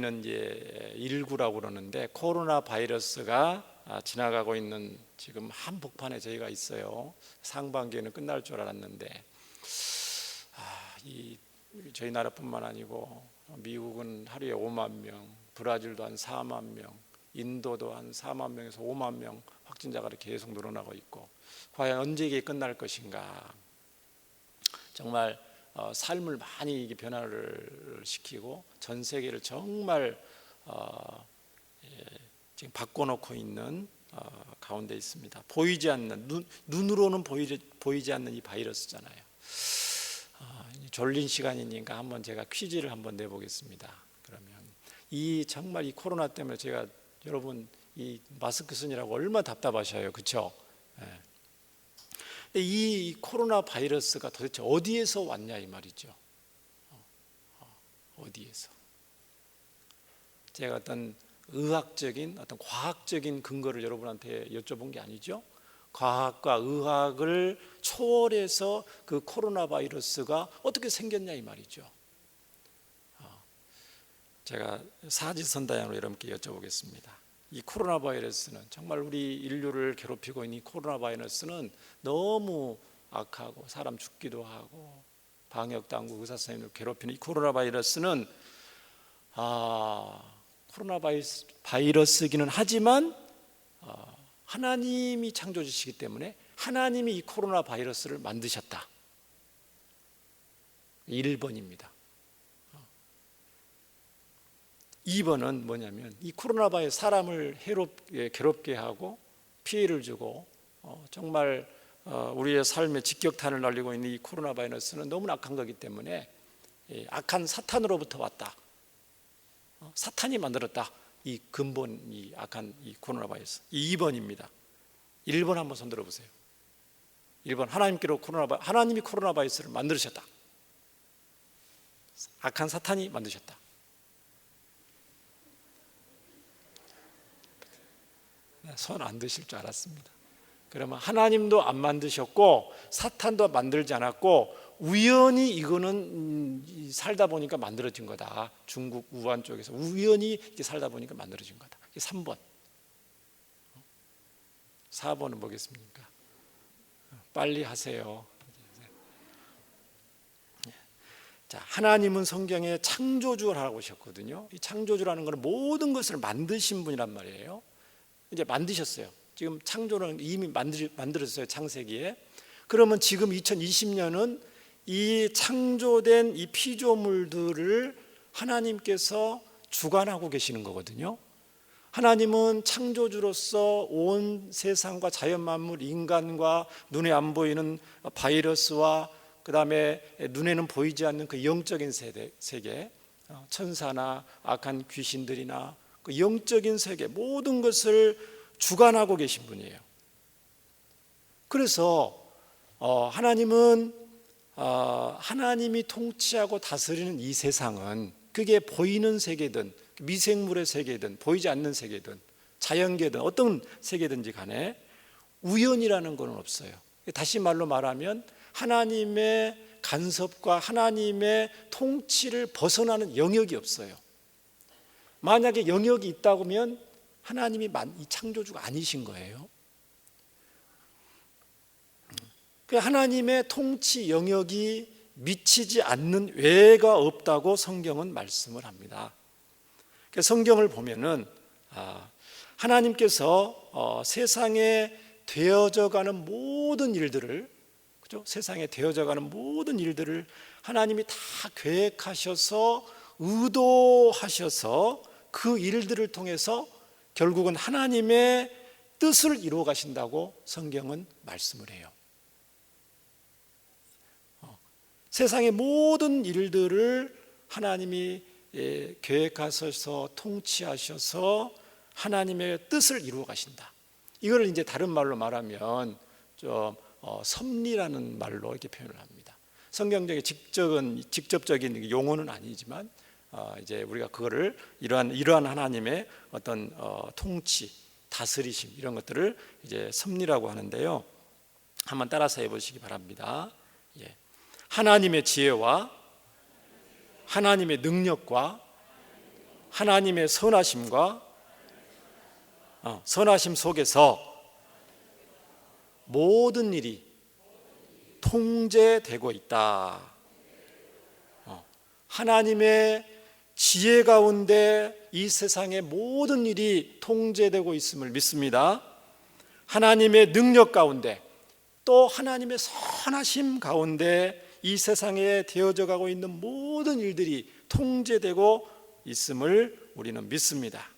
는 이제 19라고 그러는데 코로나 바이러스가 지나가고 있는 지금 한복판에 저희가 있어요. 상반기에는 끝날 줄 알았는데 저희 나라뿐만 아니고 미국은 하루에 5만 명, 브라질도 한 4만 명, 인도도 한 4만 명에서 5만 명 확진자가 계속 늘어나고 있고, 과연 언제 이게 끝날 것인가. 정말 삶을 많이 변화를 시키고 전 세계를 정말 지금 바꿔놓고 있는 가운데 있습니다. 보이지 않는, 눈으로는 보이지 않는 이 바이러스잖아요. 졸린 시간이니까 한번 제가 퀴즈를 한번 내보겠습니다. 그러면 정말 이 코로나 때문에 제가 여러분 이 마스크 쓰느라고 얼마나 답답하셔요, 그렇죠? 이 코로나 바이러스가 도대체 어디에서 왔냐 이 말이죠. 어디에서? 제가 어떤 의학적인, 어떤 과학적인 근거를 여러분한테 여쭤본 게 아니죠. 과학과 의학을 초월해서 그 코로나 바이러스가 어떻게 생겼냐 이 말이죠. 제가 사지선다양으로 여러분께 여쭤보겠습니다. 이 코로나 바이러스는, 정말 우리 인류를 괴롭히고 있는 이 코로나 바이러스는 너무 악하고 사람 죽기도 하고 방역당국 의사 선생님을 괴롭히는 이 코로나 바이러스는 코로나 바이러스기는 하지만 하나님이 창조주시기 때문에 하나님이 이 코로나 바이러스를 만드셨다. 1번입니다. 2번은 뭐냐면, 이 코로나 바이러스 사람을 괴롭게 하고 피해를 주고 정말 우리의 삶에 직격탄을 날리고 있는 이 코로나 바이러스는 너무 악한 거기 때문에 악한 사탄으로부터 왔다. 사탄이 만들었다. 이 근본, 이 악한 이 코로나 바이러스. 2번입니다. 1번 한번 손 들어보세요. 1번, 하나님이 코로나 바이러스를 만드셨다. 악한 사탄이 만드셨다. 손 안 드실 줄 알았습니다. 그러면 하나님도 안 만드셨고 사탄도 만들지 않았고 우연히 이거는 살다 보니까 만들어진 거다. 중국 우한 쪽에서 우연히 이렇게 살다 보니까 만들어진 거다. 3번. 4번은 뭐겠습니까? 빨리 하세요. 자, 하나님은 성경에 창조주라고 하셨거든요. 이 창조주라는 것은 모든 것을 만드신 분이란 말이에요. 이제 만드셨어요. 지금 창조는 이미 만들어졌어요, 창세기에. 그러면 지금 2020년은 이 창조된 이 피조물들을 하나님께서 주관하고 계시는 거거든요. 하나님은 창조주로서 온 세상과 자연 만물, 인간과 눈에 안 보이는 바이러스와 그 다음에 눈에는 보이지 않는 그 영적인 세계, 천사나 악한 귀신들이나 그 영적인 세계, 모든 것을 주관하고 계신 분이에요. 그래서 하나님은 하나님이 통치하고 다스리는 이 세상은, 그게 보이는 세계든 미생물의 세계든 보이지 않는 세계든 자연계든 어떤 세계든지 간에 우연이라는 건 없어요. 다시 말로 말하면 하나님의 간섭과 하나님의 통치를 벗어나는 영역이 없어요. 만약에 영역이 있다고 하면 하나님이 이 창조주가 아니신 거예요. 하나님의 통치 영역이 미치지 않는 외가 없다고 성경은 말씀을 합니다. 성경을 보면은 하나님께서 세상에 되어져가는 모든 일들을, 그죠? 세상에 되어져가는 모든 일들을 하나님이 다 계획하셔서 의도하셔서 그 일들을 통해서 결국은 하나님의 뜻을 이루어 가신다고 성경은 말씀을 해요. 세상의 모든 일들을 하나님이 계획하셔서 통치하셔서 하나님의 뜻을 이루어 가신다. 이걸 이제 다른 말로 말하면 좀 섭리라는 말로 이렇게 표현을 합니다. 성경적인 직접적인 용어는 아니지만 이제 우리가 그거를 이러한 하나님의 어떤 통치, 다스리심, 이런 것들을 이제 섭리라고 하는데요. 한번 따라서 해보시기 바랍니다. 하나님의 지혜와 하나님의 능력과 하나님의 선하심 속에서 모든 일이 통제되고 있다. 하나님의 지혜 가운데 이 세상의 모든 일이 통제되고 있음을 믿습니다. 하나님의 능력 가운데 또 하나님의 선하심 가운데 이 세상에 되어져 가고 있는 모든 일들이 통제되고 있음을 우리는 믿습니다.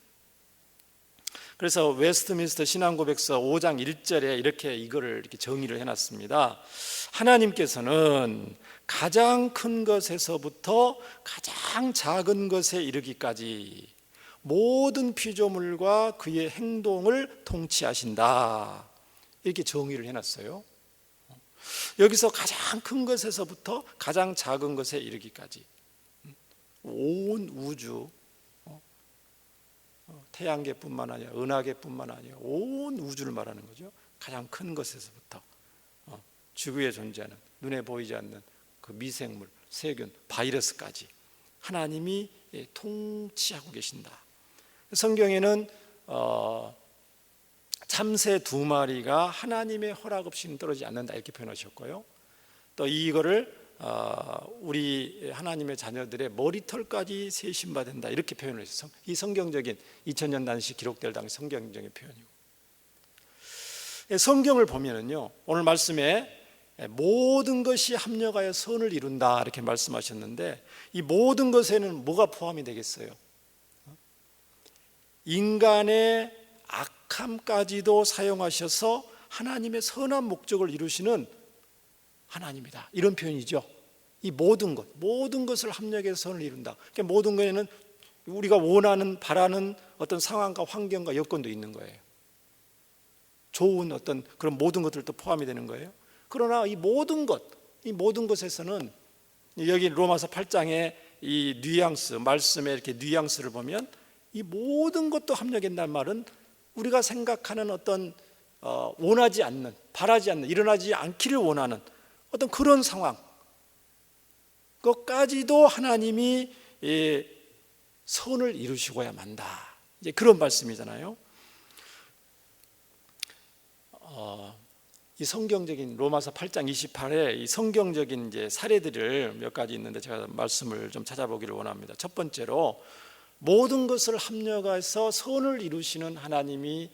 그래서 웨스트민스터 신앙고백서 5장 1절에 이거를 정의를 해놨습니다. 하나님께서는 가장 큰 것에서부터 가장 작은 것에 이르기까지 모든 피조물과 그의 행동을 통치하신다. 이렇게 정의를 해놨어요. 여기서 가장 큰 것에서부터 가장 작은 것에 이르기까지 온 우주, 태양계뿐만 아니라 은하계뿐만 아니라 온 우주를 말하는 거죠. 가장 큰 것에서부터 지구에 존재하는 눈에 보이지 않는 그 미생물, 세균, 바이러스까지 하나님이 통치하고 계신다. 성경에는 참새 2마리가 하나님의 허락 없이는 떨어지지 않는다 이렇게 표현하셨고요. 또 이거를 우리 하나님의 자녀들의 머리털까지 세심받는다 이렇게 표현을 했어요. 이 성경적인 2000년 당시 기록될 당시 성경적인 표현이고, 성경을 보면은요 오늘 말씀에 모든 것이 합력하여 선을 이룬다 이렇게 말씀하셨는데, 이 모든 것에는 뭐가 포함이 되겠어요? 인간의 악함까지도 사용하셔서 하나님의 선한 목적을 이루시는 하나님이다 이런 표현이죠. 이 모든 것을 합력해서 선을 이룬다. 그러니까 모든 것에는 우리가 원하는 바라는 어떤 상황과 환경과 여건도 있는 거예요. 좋은 어떤 그런 모든 것들도 포함이 되는 거예요. 그러나 이 모든 것에서는 여기 로마서 8장의 이 뉘앙스, 말씀의 이렇게 뉘앙스를 보면 이 모든 것도 합력한다는 말은 우리가 생각하는 어떤 원하지 않는, 바라지 않는, 일어나지 않기를 원하는 어떤 그런 상황, 그것까지도 하나님이 선을 이루시고야 만다. 이제 그런 말씀이잖아요. 이 성경적인 로마서 8장 28에 이 성경적인 이제 사례들을 몇 가지 있는데 제가 말씀을 좀 찾아보기를 원합니다. 첫 번째로 모든 것을 합력해서 선을 이루시는 하나님이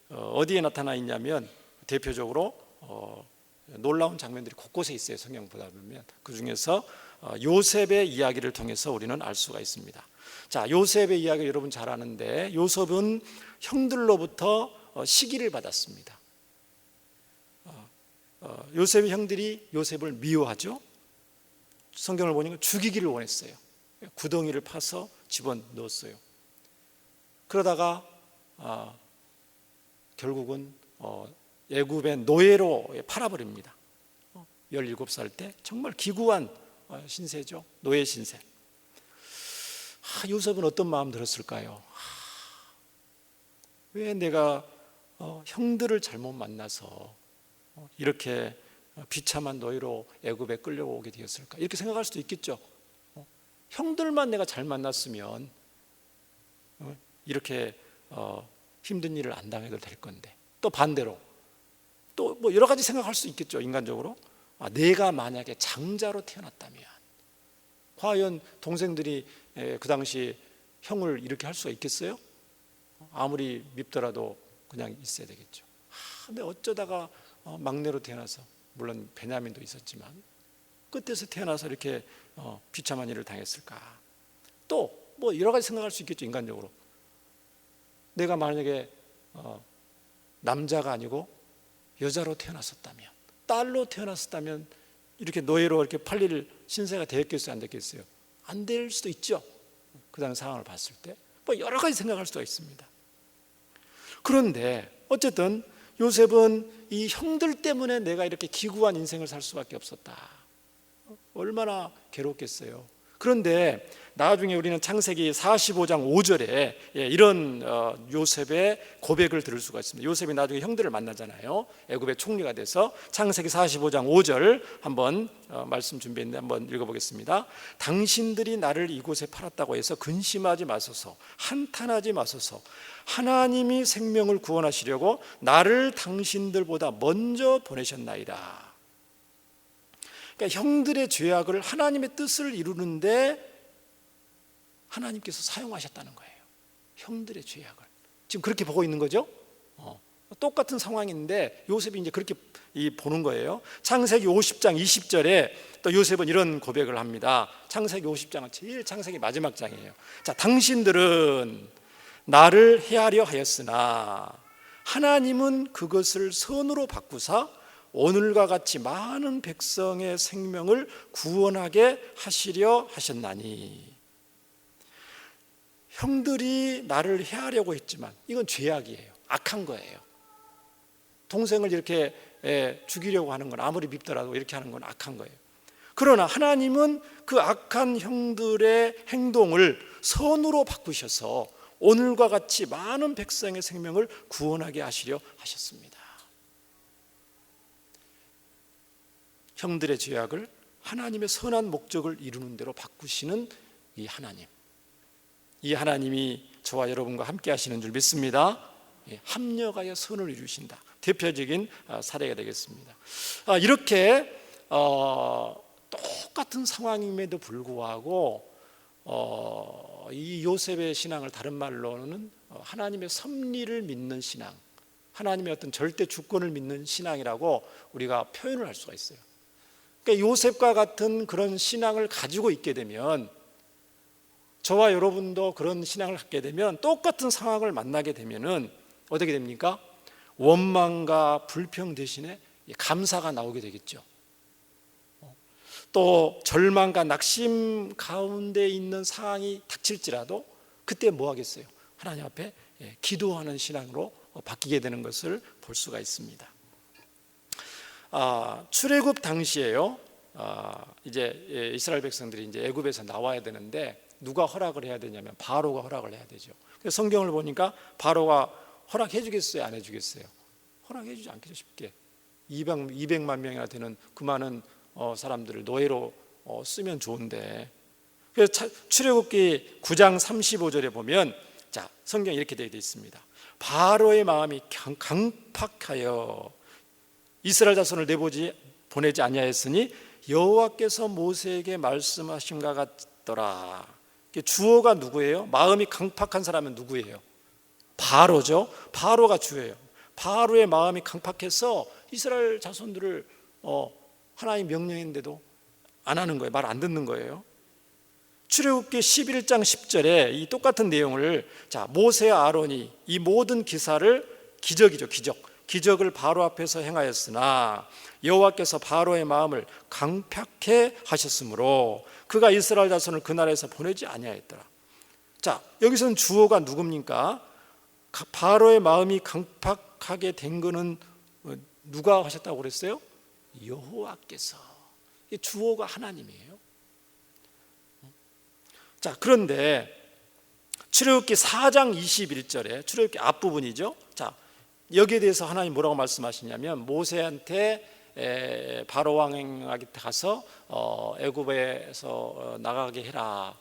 어디에 나타나 있냐면 대표적으로 놀라운 장면들이 곳곳에 있어요. 성경 보다 보면 그 중에서 요셉의 이야기를 통해서 우리는 알 수가 있습니다. 자, 요셉의 이야기 여러분 잘 아는데 요셉은 형들로부터 시기를 받았습니다. 요셉의 형들이 요셉을 미워하죠. 성경을 보니까 죽이기를 원했어요. 구덩이를 파서 집어넣었어요. 그러다가 결국은 애굽의 노예로 팔아버립니다. 17살 때 정말 기구한 신세죠. 노예 신세. 요셉은 어떤 마음 들었을까요? 왜 내가 형들을 잘못 만나서 이렇게 비참한 노예로 애굽에 끌려오게 되었을까? 이렇게 생각할 수도 있겠죠. 형들만 내가 잘 만났으면 이렇게 힘든 일을 안 당해도 될 건데, 또 반대로 또 뭐 여러 가지 생각할 수 있겠죠. 인간적으로 내가 만약에 장자로 태어났다면 과연 동생들이 그 당시 형을 이렇게 할 수가 있겠어요? 아무리 밉더라도 그냥 있어야 되겠죠. 근데 어쩌다가 막내로 태어나서, 물론 베냐민도 있었지만 끝에서 태어나서 이렇게 비참한 일을 당했을까? 또 뭐 여러 가지 생각할 수 있겠죠. 인간적으로 내가 만약에 남자가 아니고 여자로 태어났었다면, 딸로 태어났었다면 이렇게 노예로 이렇게 팔릴 신세가 되었겠어요? 안 됐겠어요? 안 될 수도 있죠. 그 당시 상황을 봤을 때 뭐 여러 가지 생각할 수가 있습니다. 그런데 어쨌든 요셉은 이 형들 때문에 내가 이렇게 기구한 인생을 살 수밖에 없었다. 얼마나 괴롭겠어요. 그런데 나중에 우리는 창세기 45장 5절에 이런 요셉의 고백을 들을 수가 있습니다. 요셉이 나중에 형들을 만나잖아요. 애굽의 총리가 돼서. 창세기 45장 5절 한번 말씀 준비했는데 한번 읽어보겠습니다. 당신들이 나를 이곳에 팔았다고 해서 근심하지 마소서, 한탄하지 마소서. 하나님이 생명을 구원하시려고 나를 당신들보다 먼저 보내셨나이다. 그러니까 형들의 죄악을 하나님의 뜻을 이루는데 하나님께서 사용하셨다는 거예요. 형들의 죄악을 지금 그렇게 보고 있는 거죠. 똑같은 상황인데 요셉이 이제 그렇게 보는 거예요. 창세기 50장 20절에 또 요셉은 이런 고백을 합니다. 창세기 50장은 제일 창세기 마지막 장이에요. 자, 당신들은 나를 해하려 하였으나 하나님은 그것을 선으로 바꾸사 오늘과 같이 많은 백성의 생명을 구원하게 하시려 하셨나니. 형들이 나를 해하려고 했지만 이건 죄악이에요. 악한 거예요. 동생을 이렇게 죽이려고 하는 건 아무리 밉더라도 이렇게 하는 건 악한 거예요. 그러나 하나님은 그 악한 형들의 행동을 선으로 바꾸셔서 오늘과 같이 많은 백성의 생명을 구원하게 하시려 하셨습니다. 형들의 죄악을 하나님의 선한 목적을 이루는 대로 바꾸시는 이 하나님, 이 하나님이 저와 여러분과 함께 하시는 줄 믿습니다. 합력하여 선을 이루신다. 대표적인 사례가 되겠습니다. 이렇게 똑같은 상황임에도 불구하고 이 요셉의 신앙을 다른 말로는 하나님의 섭리를 믿는 신앙, 하나님의 어떤 절대 주권을 믿는 신앙이라고 우리가 표현을 할 수가 있어요. 그러니까 요셉과 같은 그런 신앙을 가지고 있게 되면, 저와 여러분도 그런 신앙을 갖게 되면 똑같은 상황을 만나게 되면은 어떻게 됩니까? 원망과 불평 대신에 감사가 나오게 되겠죠. 또 절망과 낙심 가운데 있는 상황이 닥칠지라도 그때 뭐 하겠어요? 하나님 앞에 기도하는 신앙으로 바뀌게 되는 것을 볼 수가 있습니다. 출애굽 당시에요. 이제 이스라엘 백성들이 이제 애굽에서 나와야 되는데 누가 허락을 해야 되냐면 바로가 허락을 해야 되죠. 그래서 성경을 보니까 바로가 허락해 주겠어요, 안 해주겠어요? 허락해 주지 않겠죠. 쉽게 200만 명이나 되는 그 많은 사람들을 노예로 쓰면 좋은데. 그래서 출애굽기 9장 35절에 보면, 자, 성경이 이렇게 되어 있습니다. 바로의 마음이 강팍하여 이스라엘 자손을 보내지 아니하였으니 여호와께서 모세에게 말씀하심과 같더라. 주어가 누구예요? 마음이 강팍한 사람은 누구예요? 바로죠. 바로가 주예요. 바로의 마음이 강팍해서 이스라엘 자손들을 하나님 명령인데도 안 하는 거예요. 말 안 듣는 거예요. 출애굽기 11장 10절에 이 똑같은 내용을, 자, 모세와 아론이 이 모든 기사를, 기적이죠, 기적을 바로 앞에서 행하였으나 여호와께서 바로의 마음을 강팍해 하셨으므로 그가 이스라엘 자손을 그 나라에서 보내지 아니하였더라. 자, 여기서는 주어가 누굽니까? 바로의 마음이 강팍하게 된 거는 누가 하셨다고 그랬어요? 여호와께서. 주어가 하나님이에요. 자, 그런데 출애굽기 4장 21절에, 출애굽기 앞부분이죠. 자, 여기에 대해서 하나님 뭐라고 말씀하시냐면, 모세한테 바로 왕에게 가서 애굽에서 나가게 해라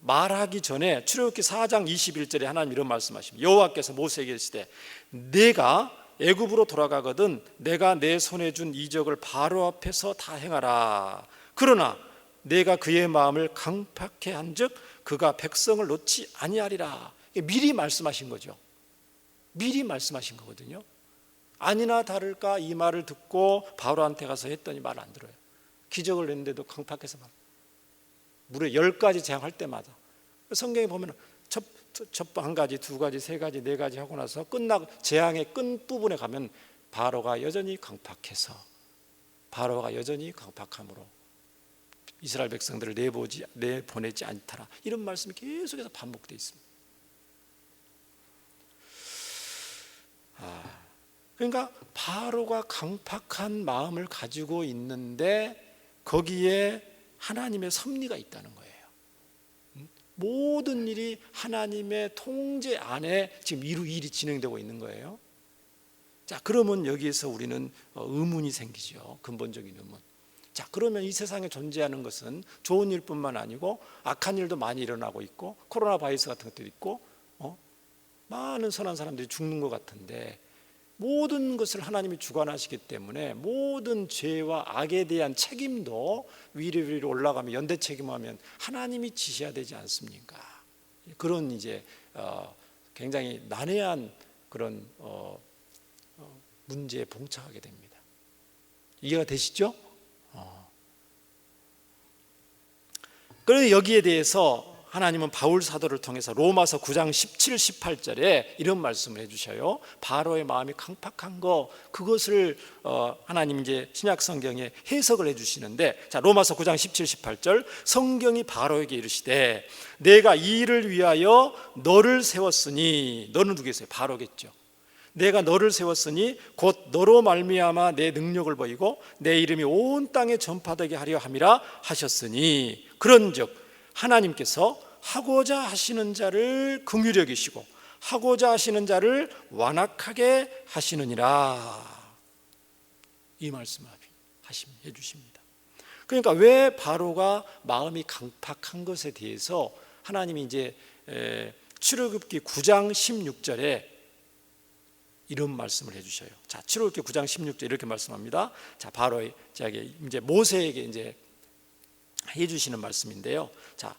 말하기 전에 출애굽기 4장 21절에 하나님 이런 말씀하십니다. 여호와께서 모세에게 이르시되 내가 애굽으로 돌아가거든 내가 내 손에 준 이적을 바로 앞에서 다 행하라. 그러나 내가 그의 마음을 강팍해 한즉 그가 백성을 놓지 아니하리라. 미리 말씀하신 거죠. 미리 말씀하신 거거든요. 아니나 다를까 이 말을 듣고 바로한테 가서 했더니 말 안 들어요. 기적을 했는데도 강팍해서 말. 무려 10가지 재앙할 때마다. 성경에 보면 첫 한 가지, 두 가지, 세 가지, 네 가지 하고 나서 재앙의 끝부분에 가면 바로가 여전히 강팍해서, 바로가 여전히 강팍함으로 이스라엘 백성들을 내보내지 않더라. 이런 말씀이 계속해서 반복되어 있습니다. 그러니까 바로가 강팍한 마음을 가지고 있는데 거기에 하나님의 섭리가 있다는 거예요. 모든 일이 하나님의 통제 안에 지금 일이 진행되고 있는 거예요. 자, 그러면 여기에서 우리는 의문이 생기죠. 근본적인 의문. 자, 그러면 이 세상에 존재하는 것은 좋은 일뿐만 아니고 악한 일도 많이 일어나고 있고 코로나 바이러스 같은 것도 있고 많은 선한 사람들이 죽는 것 같은데, 모든 것을 하나님이 주관하시기 때문에 모든 죄와 악에 대한 책임도 위로 올라가면 연대 책임하면 하나님이 지셔야 되지 않습니까? 그런 이제 굉장히 난해한 그런 문제에 봉착하게 됩니다. 이해가 되시죠? 그런데 여기에 대해서 하나님은 바울 사도를 통해서 로마서 9장 17, 18절에 이런 말씀을 해주셔요. 바로의 마음이 강팍한 그것을 하나님 이제 신약 성경에 해석을 해주시는데, 자, 로마서 9장 17, 18절, 성경이 바로에게 이르시되 내가 이 일을 위하여 너를 세웠으니, 너는 누구겠어요? 바로겠죠. 내가 너를 세웠으니 곧 너로 말미암아 내 능력을 보이고 내 이름이 온 땅에 전파되게 하려 함이라 하셨으니, 그런즉 하나님께서 하고자 하시는 자를 긍휼히 여기시고 하고자 하시는 자를 완악하게 하시느니라. 이 말씀을 해주십니다. 그러니까 왜 바로가 마음이 강팍한 것에 대해서 하나님이 이제 출애굽기 9장 16절에 이런 말씀을 해주셔요. 자, 출애굽기 9장 16절 이렇게 말씀합니다. 자, 바로 이제 모세에게 이제 해주시는 말씀인데요. 자,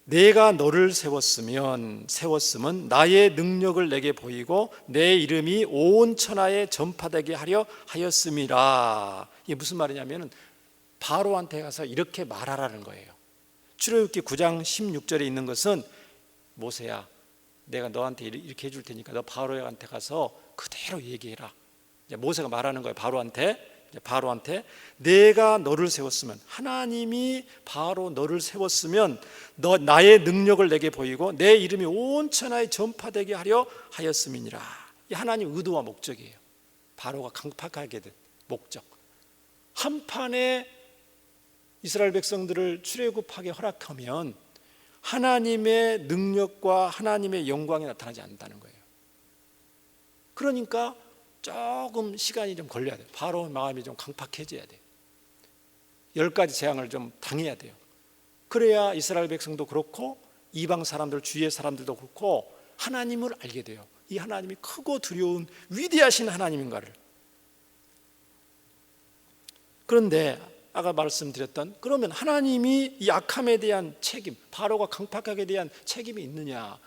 내가 너를 세웠으면 나의 능력을 내게 보이고 내 이름이 온 천하에 전파되게 하려 하였음이라. 이게 무슨 말이냐면은 바로한테 가서 이렇게 말하라는 거예요. 출애굽기 9장 16절에 있는 것은, 모세야, 내가 너한테 이렇게 해줄 테니까 너 바로한테 가서 그대로 얘기해라. 이제 모세가 말하는 거예요. 바로한테 내가 너를 세웠으면, 하나님이 바로 너를 세웠으면 나의 능력을 내게 보이고 내 이름이 온 천하에 전파되게 하려 하였음이니라. 이 하나님 의도와 목적이에요. 바로가 강팍하게 된 목적. 한판에 이스라엘 백성들을 출애굽하게 허락하면 하나님의 능력과 하나님의 영광이 나타나지 않는다는 거예요. 그러니까 조금 시간이 좀 걸려야 돼요. 바로 마음이 좀 강팍해져야 돼요. 10가지 재앙을 좀 당해야 돼요. 그래야 이스라엘 백성도 그렇고 이방 사람들, 주위의 사람들도 그렇고 하나님을 알게 돼요. 이 하나님이 크고 두려운 위대하신 하나님인가를. 그런데 아까 말씀드렸던, 그러면 하나님이 이 악함에 대한 책임, 바로가 강팍하게 대한 책임이 있느냐?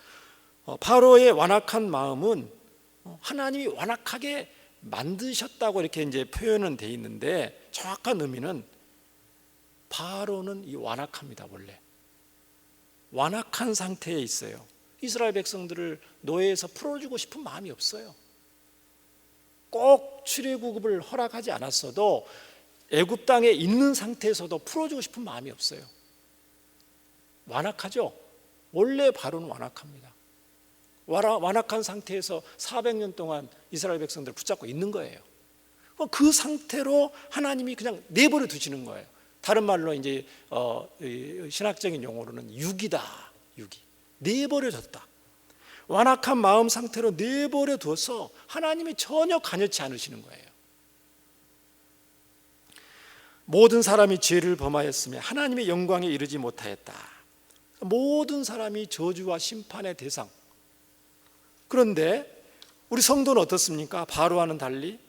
바로의 완악한 마음은 하나님이 완악하게 만드셨다고 이렇게 이제 표현은 돼 있는데, 정확한 의미는 바로는 이 완악합니다. 원래 완악한 상태에 있어요. 이스라엘 백성들을 노예에서 풀어주고 싶은 마음이 없어요. 꼭 출애굽을 허락하지 않았어도 애굽 땅에 있는 상태에서도 풀어주고 싶은 마음이 없어요. 완악하죠. 원래 바로는 완악합니다. 완악한 상태에서 400년 동안 이스라엘 백성들을 붙잡고 있는 거예요. 그 상태로 하나님이 그냥 내버려 두시는 거예요. 다른 말로 이제 신학적인 용어로는 유기다. 유기. 내버려 뒀다. 완악한 마음 상태로 내버려 두어서 하나님이 전혀 관여치 않으시는 거예요. 모든 사람이 죄를 범하였으며 하나님의 영광에 이르지 못하였다. 모든 사람이 저주와 심판의 대상. 그런데 우리 성도는 어떻습니까? 바로와는 달리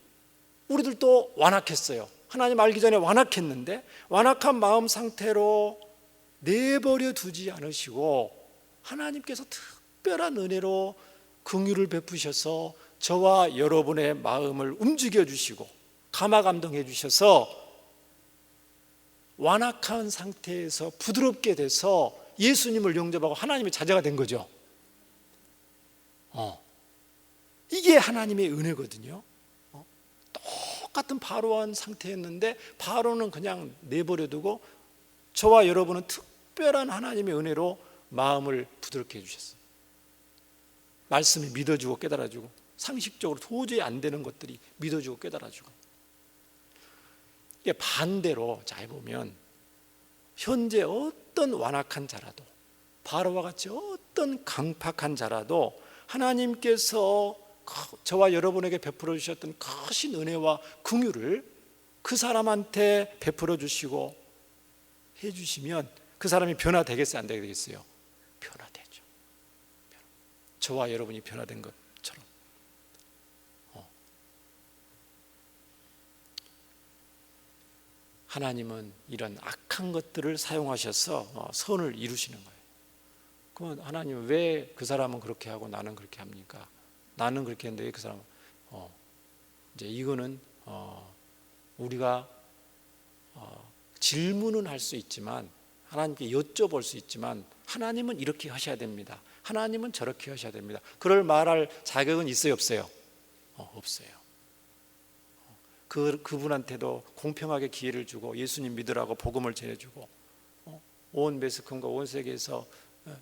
우리들도 완악했어요. 하나님 알기 전에 완악했는데 완악한 마음 상태로 내버려 두지 않으시고 하나님께서 특별한 은혜로 긍휼을 베푸셔서 저와 여러분의 마음을 움직여 주시고 감화 감동해 주셔서 완악한 상태에서 부드럽게 돼서 예수님을 영접하고 하나님의 자녀가 된 거죠. 이게 하나님의 은혜거든요. 똑같은 바로한 상태였는데 바로는 그냥 내버려두고 저와 여러분은 특별한 하나님의 은혜로 마음을 부드럽게 해주셨어요. 말씀이 믿어주고 깨달아주고 상식적으로 도저히 안 되는 것들이 믿어주고 깨달아주고. 이게 반대로 잘 보면 현재 어떤 완악한 자라도 바로와 같이 어떤 강팍한 자라도 하나님께서 저와 여러분에게 베풀어 주셨던 크신 은혜와 긍휼을 그 사람한테 베풀어 주시고 해 주시면 그 사람이 변화되겠어요, 안 되겠어요? 변화되죠. 저와 여러분이 변화된 것처럼. 하나님은 이런 악한 것들을 사용하셔서 선을 이루시는 거예요. 그러면 하나님은 왜 그 사람은 그렇게 하고 나는 그렇게 합니까? 나는 그렇게 했는데 왜 그 사람은 이제 이거는 우리가 질문은 할 수 있지만, 하나님께 여쭤볼 수 있지만, 하나님은 이렇게 하셔야 됩니다, 하나님은 저렇게 하셔야 됩니다, 그럴 말할 자격은 있어요, 없어요? 없어요. 그분한테도 공평하게 기회를 주고 예수님 믿으라고 복음을 전해주고 온 메스컴과 온 세계에서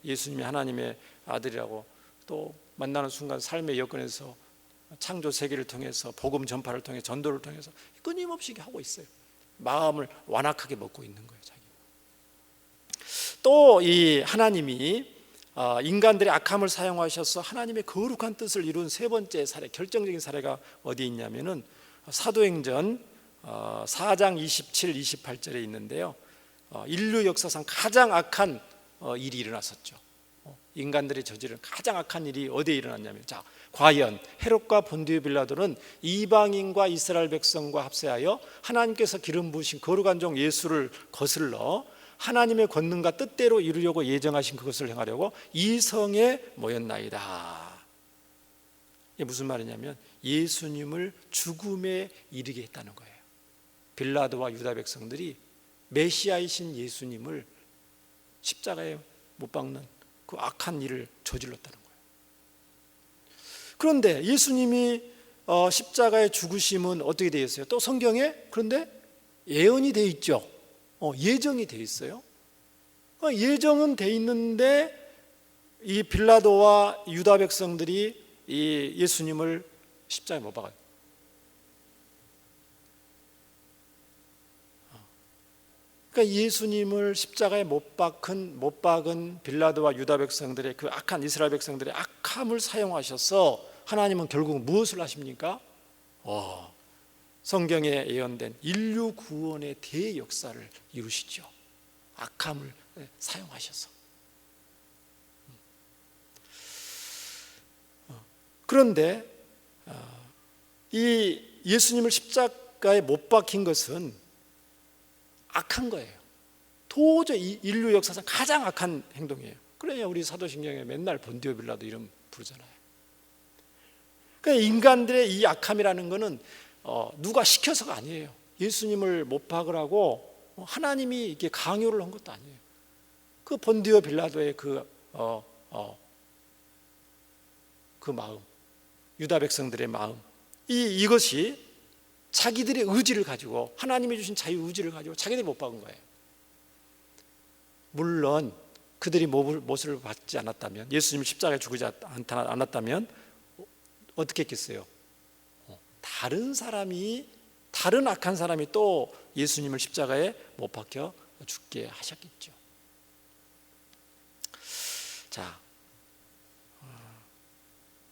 예수님이 하나님의 아들이라고 또 만나는 순간 삶의 여건에서 창조 세계를 통해서 복음 전파를 통해 전도를 통해서 끊임없이 하고 있어요. 마음을 완악하게 먹고 있는 거예요, 자기. 또 이 하나님이 인간들의 악함을 사용하셔서 하나님의 거룩한 뜻을 이룬 세 번째 사례, 결정적인 사례가 어디 있냐면은 사도행전 4장 27, 28절에 있는데요. 인류 역사상 가장 악한 일이 일어났었죠. 인간들이 저지른 가장 악한 일이 어디에 일어났냐면, 자, 과연 헤롯과 본디오 빌라도는 이방인과 이스라엘 백성과 합세하여 하나님께서 기름 부으신 거룩한 종 예수를 거슬러 하나님의 권능과 뜻대로 이루려고 예정하신 그것을 행하려고 이 성에 모였나이다. 이게 무슨 말이냐면 예수님을 죽음에 이르게 했다는 거예요. 빌라도와 유다 백성들이 메시아이신 예수님을 십자가에 못 박는 그 악한 일을 저질렀다는 거예요. 그런데 예수님이 십자가에 죽으심은 어떻게 되어 있어요? 또 성경에 그런데 예언이 되어 있죠. 예정이 되어 있어요. 예정은 되어 있는데 이 빌라도와 유다 백성들이 이 예수님을 십자가에 못 박아요. 그러니까 예수님을 십자가에 못 박은 빌라도와 유다 백성들의 그 악한 이스라엘 백성들의 악함을 사용하셔서 하나님은 결국 무엇을 하십니까? 성경에 예언된 인류 구원의 대역사를 이루시죠. 악함을 사용하셔서. 그런데 이 예수님을 십자가에 못 박힌 것은 악한 거예요. 도저히 인류 역사상 가장 악한 행동이에요. 그래야 우리 사도신경에 맨날 본디오 빌라도 이름 부르잖아요. 그러니까 인간들의 이 악함이라는 것은 누가 시켜서가 아니에요. 예수님을 못 박으라고 하나님이 이렇게 강요를 한 것도 아니에요. 그 본디오 빌라도의 그 마음, 유다 백성들의 마음, 이것이 자기들의 의지를 가지고, 하나님이 주신 자유 의지를 가지고 자기들이 못 박은 거예요. 물론 그들이 못을 받지 않았다면, 예수님이 십자가에 죽지 않았다면 어떻게 했겠어요? 다른 악한 사람이 또 예수님을 십자가에 못 박혀 죽게 하셨겠죠. 자,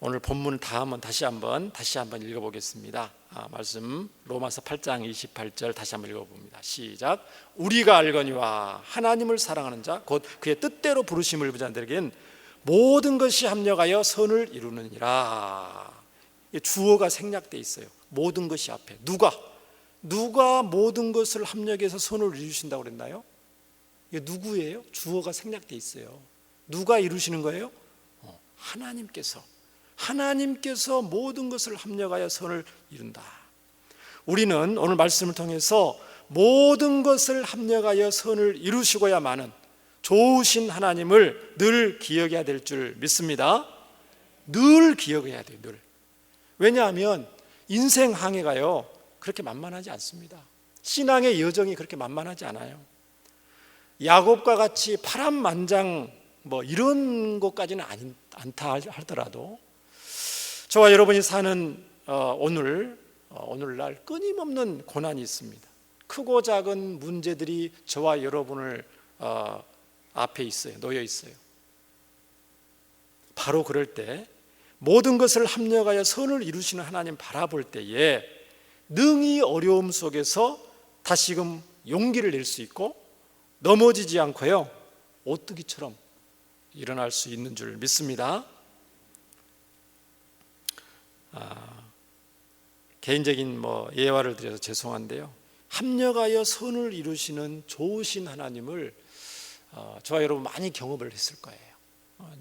오늘 본문 다시 한번 읽어보겠습니다. 말씀 로마서 8장 28절 다시 한번 읽어봅니다. 시작. 우리가 알거니와 하나님을 사랑하는 자 곧 그의 뜻대로 부르심을 입은 자들에겐 모든 것이 합력하여 선을 이루느니라. 주어가 생략되어 있어요. 모든 것이 앞에. 누가 모든 것을 합력해서 선을 이루신다고 그랬나요? 이게 누구예요? 주어가 생략되어 있어요. 누가 이루시는 거예요? 하나님께서 모든 것을 합력하여 선을 이룬다. 우리는 오늘 말씀을 통해서 모든 것을 합력하여 선을 이루시고야만은 좋으신 하나님을 늘 기억해야 될 줄 믿습니다. 늘 기억해야 돼요. 늘. 왜냐하면 인생 항해가요 그렇게 만만하지 않습니다. 신앙의 여정이 그렇게 만만하지 않아요. 야곱과 같이 파란만장 이런 것까지는 않다 하더라도 저와 여러분이 사는 오늘날 끊임없는 고난이 있습니다. 크고 작은 문제들이 저와 여러분을 앞에 있어요. 놓여 있어요. 바로 그럴 때 모든 것을 합력하여 선을 이루시는 하나님 바라볼 때에 능히 어려움 속에서 다시금 용기를 낼 수 있고 넘어지지 않고요 오뚜기처럼 일어날 수 있는 줄 믿습니다. 개인적인 예화를 드려서 죄송한데요, 합력하여 선을 이루시는 좋으신 하나님을 저와 여러분 많이 경험을 했을 거예요.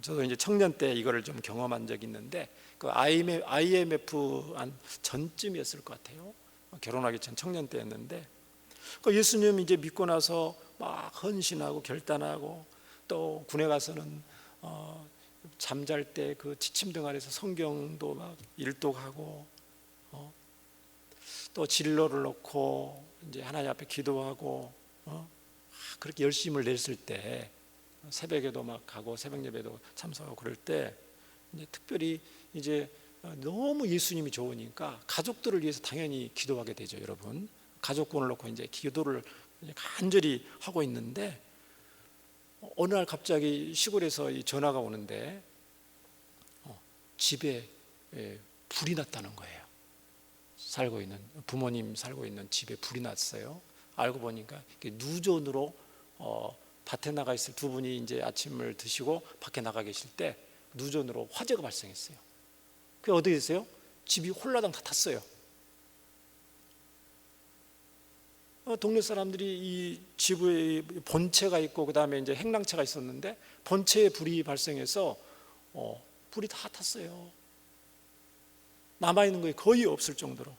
저도 이제 청년 때 이거를 좀 경험한 적이 있는데 그 IMF 한 전쯤이었을 것 같아요. 결혼하기 전 청년 때였는데 그 예수님 이제 믿고 나서 막 헌신하고 결단하고 또 군에 가서는 잠잘 때 그 지침등 아래서 성경도 막 일독하고 또 진로를 놓고 이제 하나님 앞에 기도하고 그렇게 열심을 냈을 때 새벽에도 막 가고 새벽 예배도 참석하고 그럴 때 이제 특별히 이제 너무 예수님이 좋으니까 가족들을 위해서 당연히 기도하게 되죠, 여러분. 가족군을 놓고 이제 기도를 간절히 하고 있는데 어느 날 갑자기 시골에서 이 전화가 오는데 집에 불이 났다는 거예요. 살고 있는 부모님 살고 있는 집에 불이 났어요. 알고 보니까 누전으로 밭에 나가 있을 두 분이 이제 아침을 드시고 밖에 나가 계실 때 누전으로 화재가 발생했어요. 그게 어떻게 됐어요? 집이 홀라당 다 탔어요. 동네 사람들이 이 집에 본체가 있고 그 다음에 이제 행랑채가 있었는데 본체에 불이 발생해서 불이 다 탔어요. 남아 있는 게 거의 없을 정도로.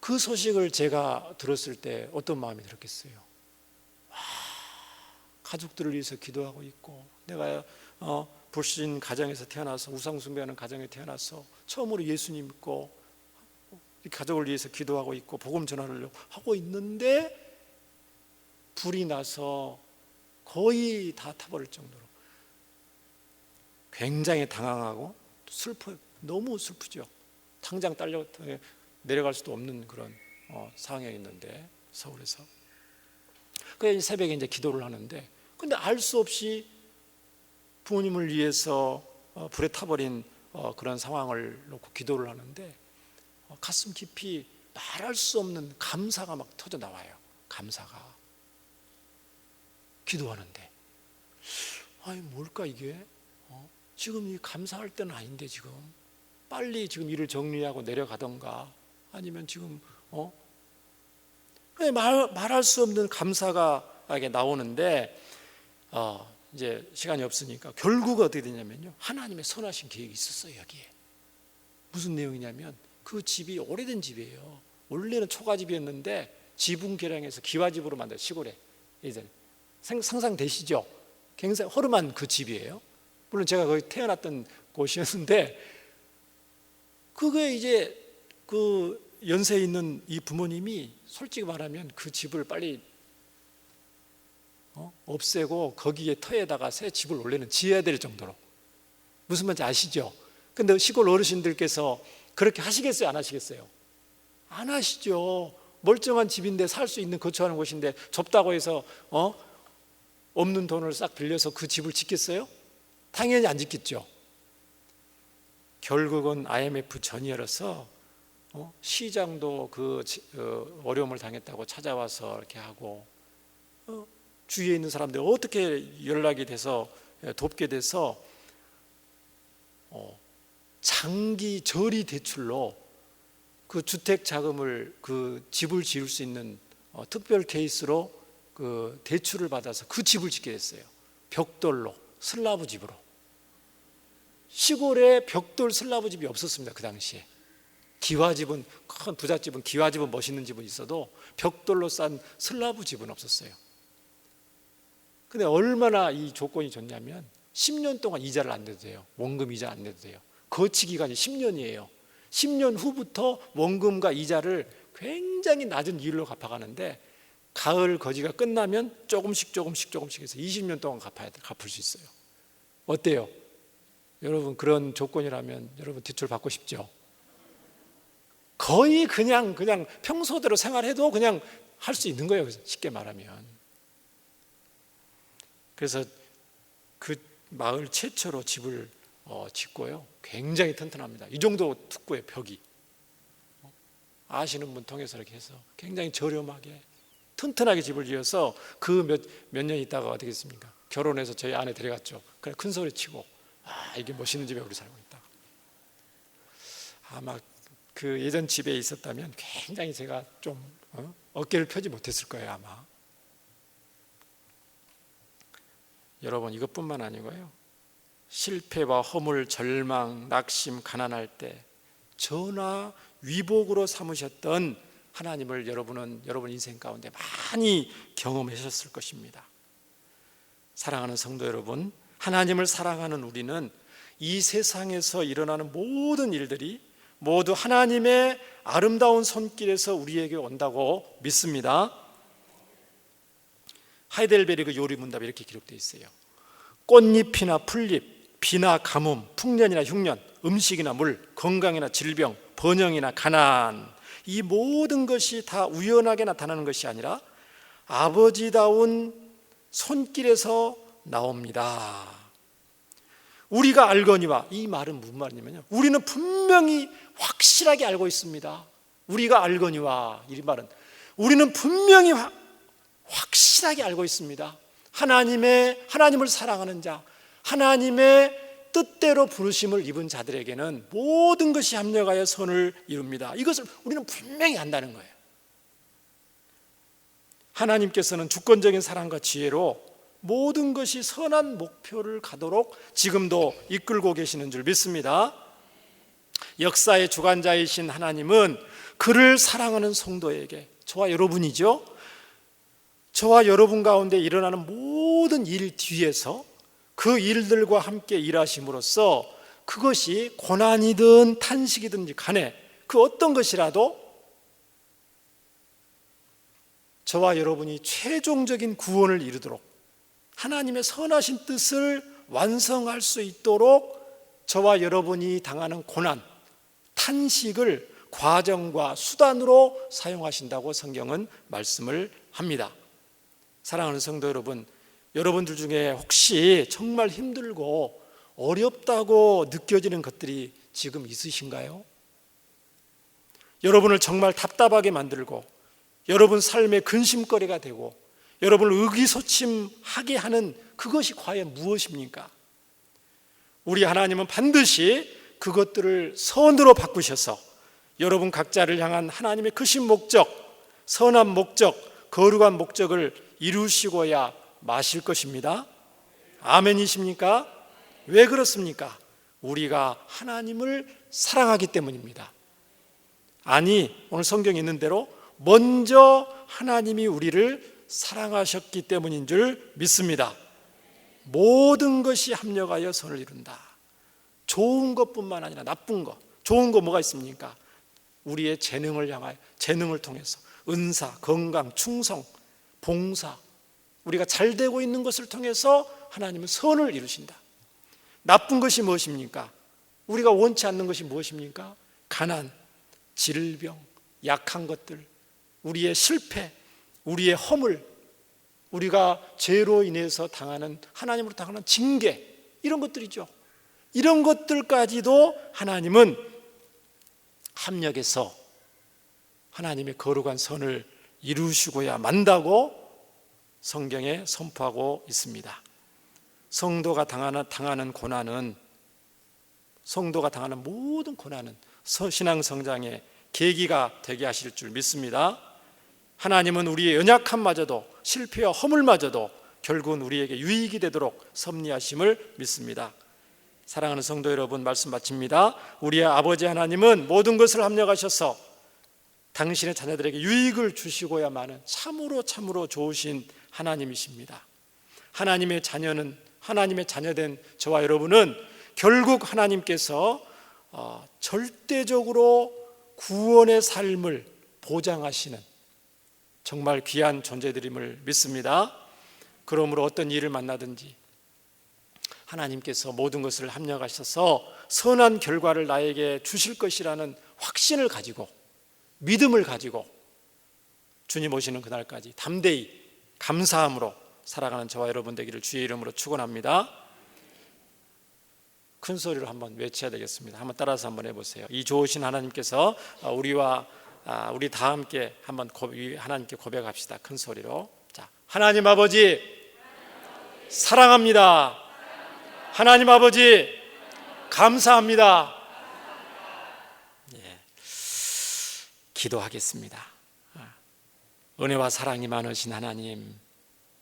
그 소식을 제가 들었을 때 어떤 마음이 들었겠어요? 가족들을 위해서 기도하고 있고 내가 불신 가정에서 태어나서 우상 숭배하는 가정에 태어나서 처음으로 예수님 믿고 가족을 위해서 기도하고 있고 복음 전하를 하고 있는데 불이 나서 거의 다 타버릴 정도로 굉장히 당황하고 슬퍼요. 너무 슬프죠. 당장 딸려 내려갈 수도 없는 그런 상황에 있는데 서울에서 그래서 새벽에 이제 기도를 하는데 근데 알 수 없이 부모님을 위해서 불에 타버린 그런 상황을 놓고 기도를 하는데 가슴 깊이 말할 수 없는 감사가 막 터져 나와요. 감사가. 기도하는데 아니 뭘까 이게? 지금 이 감사할 때는 아닌데 지금 빨리 지금 일을 정리하고 내려가던가 아니면 지금 말할 수 없는 감사가 이게 나오는데 이제 시간이 없으니까 결국 어떻게 되냐면요, 하나님의 선하신 계획이 있었어요. 여기에 무슨 내용이냐면 그 집이 오래된 집이에요. 원래는 초가집이었는데 지붕 개량해서 기와집으로 만든 시골에 이제 상상되시죠? 굉장히 허름한 그 집이에요. 물론 제가 거기 태어났던 곳이었는데 그게 이제 그 연세에 있는 이 부모님이 솔직히 말하면 그 집을 빨리 없애고 거기에 터에다가 새 집을 원래는 지어야 될 정도로, 무슨 말인지 아시죠? 근데 시골 어르신들께서 그렇게 하시겠어요? 안 하시겠어요? 안 하시죠. 멀쩡한 집인데 살 수 있는 거처하는 곳인데 좁다고 해서 없는 돈을 싹 빌려서 그 집을 짓겠어요? 당연히 안 짓겠죠. 결국은 IMF 전이어서 시장도 그 어려움을 당했다고 찾아와서 이렇게 하고 주위에 있는 사람들이 어떻게 연락이 돼서 돕게 돼서 장기 저리 대출로 그 주택 자금을 그 집을 지을 수 있는 특별 케이스로 그 대출을 받아서 그 집을 짓게 됐어요. 벽돌로 슬라브 집으로. 시골에 벽돌 슬라브 집이 없었습니다. 그 당시에. 기와집은 큰 부잣집은 기와집은 멋있는 집은 있어도 벽돌로 싼 슬라브 집은 없었어요. 근데 얼마나 이 조건이 좋냐면 10년 동안 이자를 안 내도 돼요. 원금 이자 안 내도 돼요. 거치 기간이 10년이에요. 10년 후부터 원금과 이자를 굉장히 낮은 이율로 갚아가는데 가을 거지가 끝나면 조금씩 해서 20년 동안 갚을 수 있어요. 어때요? 여러분 그런 조건이라면 여러분 대출 받고 싶죠? 거의 그냥 평소대로 생활해도 그냥 할 수 있는 거예요. 쉽게 말하면. 그래서 그 마을 최초로 집을 짓고요. 굉장히 튼튼합니다. 이 정도 두께의 벽이. 아시는 분 통해서 이렇게 해서 굉장히 저렴하게 튼튼하게 집을 지어서 그 몇 년 있다가 어떻게 됐습니까? 결혼해서 저희 아내 데려갔죠. 그래 큰 소리 치고 이게 멋있는 집에 우리 살고 있다. 아마 그 예전 집에 있었다면 굉장히 제가 좀 어깨를 펴지 못했을 거예요 아마. 여러분 이것뿐만 아니고요. 실패와 허물, 절망, 낙심, 가난할 때 전화 위복으로 삼으셨던 하나님을 여러분은 여러분 인생 가운데 많이 경험하셨을 것입니다. 사랑하는 성도 여러분, 하나님을 사랑하는 우리는 이 세상에서 일어나는 모든 일들이 모두 하나님의 아름다운 손길에서 우리에게 온다고 믿습니다. 하이델베르그 요리문답에 이렇게 기록되어 있어요. 꽃잎이나 풀잎, 비나 가뭄, 풍년이나 흉년, 음식이나 물, 건강이나 질병, 번영이나 가난, 이 모든 것이 다 우연하게 나타나는 것이 아니라 아버지다운 손길에서 나옵니다. 우리가 알거니와, 이 말은 무슨 말이냐면요, 우리는 분명히 확실하게 알고 있습니다. 우리가 알거니와, 이 말은 우리는 분명히 확실하게 알고 있습니다. 하나님을 사랑하는 자, 하나님의 뜻대로 부르심을 입은 자들에게는 모든 것이 합력하여 선을 이룹니다. 이것을 우리는 분명히 안다는 거예요. 하나님께서는 주권적인 사랑과 지혜로 모든 것이 선한 목표를 가도록 지금도 이끌고 계시는 줄 믿습니다. 역사의 주관자이신 하나님은 그를 사랑하는 성도에게, 저와 여러분이죠, 저와 여러분 가운데 일어나는 모든 일 뒤에서 그 일들과 함께 일하심으로써 그것이 고난이든 탄식이든지 간에 그 어떤 것이라도 저와 여러분이 최종적인 구원을 이루도록 하나님의 선하신 뜻을 완성할 수 있도록 저와 여러분이 당하는 고난, 탄식을 과정과 수단으로 사용하신다고 성경은 말씀을 합니다. 사랑하는 성도 여러분, 여러분들 중에 혹시 정말 힘들고 어렵다고 느껴지는 것들이 지금 있으신가요? 여러분을 정말 답답하게 만들고 여러분 삶의 근심거리가 되고 여러분을 의기소침하게 하는 그것이 과연 무엇입니까? 우리 하나님은 반드시 그것들을 선으로 바꾸셔서 여러분 각자를 향한 하나님의 크신 목적, 선한 목적, 거룩한 목적을 이루시고야 마실 것입니다. 아멘이십니까? 왜 그렇습니까? 우리가 하나님을 사랑하기 때문입니다. 아니, 오늘 성경에 있는 대로 먼저 하나님이 우리를 사랑하셨기 때문인 줄 믿습니다. 모든 것이 합력하여 선을 이룬다. 좋은 것뿐만 아니라 나쁜 것. 좋은 거 뭐가 있습니까? 우리의 재능을 통해서 은사, 건강, 충성, 봉사, 우리가 잘 되고 있는 것을 통해서 하나님은 선을 이루신다. 나쁜 것이 무엇입니까? 우리가 원치 않는 것이 무엇입니까? 가난, 질병, 약한 것들, 우리의 실패, 우리의 허물, 우리가 죄로 인해서 당하는, 하나님으로 당하는 징계, 이런 것들이죠. 이런 것들까지도 하나님은 합력해서 하나님의 거룩한 선을 이루시고야 만다고 성경에 선포하고 있습니다. 성도가 당하는 고난은, 성도가 당하는 모든 고난은 신앙 성장의 계기가 되게 하실 줄 믿습니다. 하나님은 우리의 연약함마저도, 실패와 허물마저도 결국은 우리에게 유익이 되도록 섭리하심을 믿습니다. 사랑하는 성도 여러분, 말씀 마칩니다. 우리의 아버지 하나님은 모든 것을 합력하셔서 당신의 자녀들에게 유익을 주시고야만은 참으로 좋으신 하나님이십니다. 하나님의 자녀된 저와 여러분은 결국 하나님께서 절대적으로 구원의 삶을 보장하시는 정말 귀한 존재들임을 믿습니다. 그러므로 어떤 일을 만나든지 하나님께서 모든 것을 합력하셔서 선한 결과를 나에게 주실 것이라는 확신을 가지고, 믿음을 가지고 주님 오시는 그날까지 담대히 감사함으로 살아가는 저와 여러분 되기를 주의 이름으로 축원합니다. 큰 소리로 한번 외쳐야 되겠습니다. 한번 따라서 한번 해보세요. 이 좋으신 하나님께서 우리 다 함께 한번 하나님께 고백합시다. 큰 소리로. 자, 하나님 아버지 사랑합니다. 하나님 아버지 감사합니다. 예. 기도하겠습니다. 은혜와 사랑이 많으신 하나님,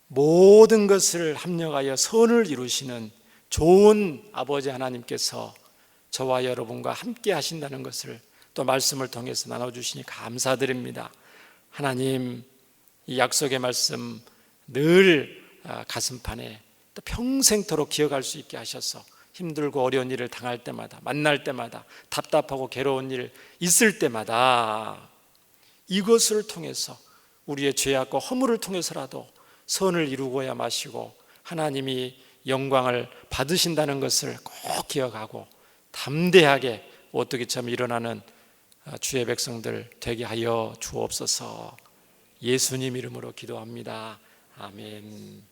모든 것을 합력하여 선을 이루시는 좋은 아버지 하나님께서 저와 여러분과 함께 하신다는 것을 또 말씀을 통해서 나눠주시니 감사드립니다. 하나님, 이 약속의 말씀 늘 가슴판에 또 평생토록 기억할 수 있게 하셔서 힘들고 어려운 일을 당할 때마다, 만날 때마다, 답답하고 괴로운 일 있을 때마다 이것을 통해서 우리의 죄악과 허물을 통해서라도 선을 이루고야 마시고 하나님이 영광을 받으신다는 것을 꼭 기억하고 담대하게 오뚜기처럼 일어나는 주의 백성들 되게 하여 주옵소서. 예수님 이름으로 기도합니다. 아멘.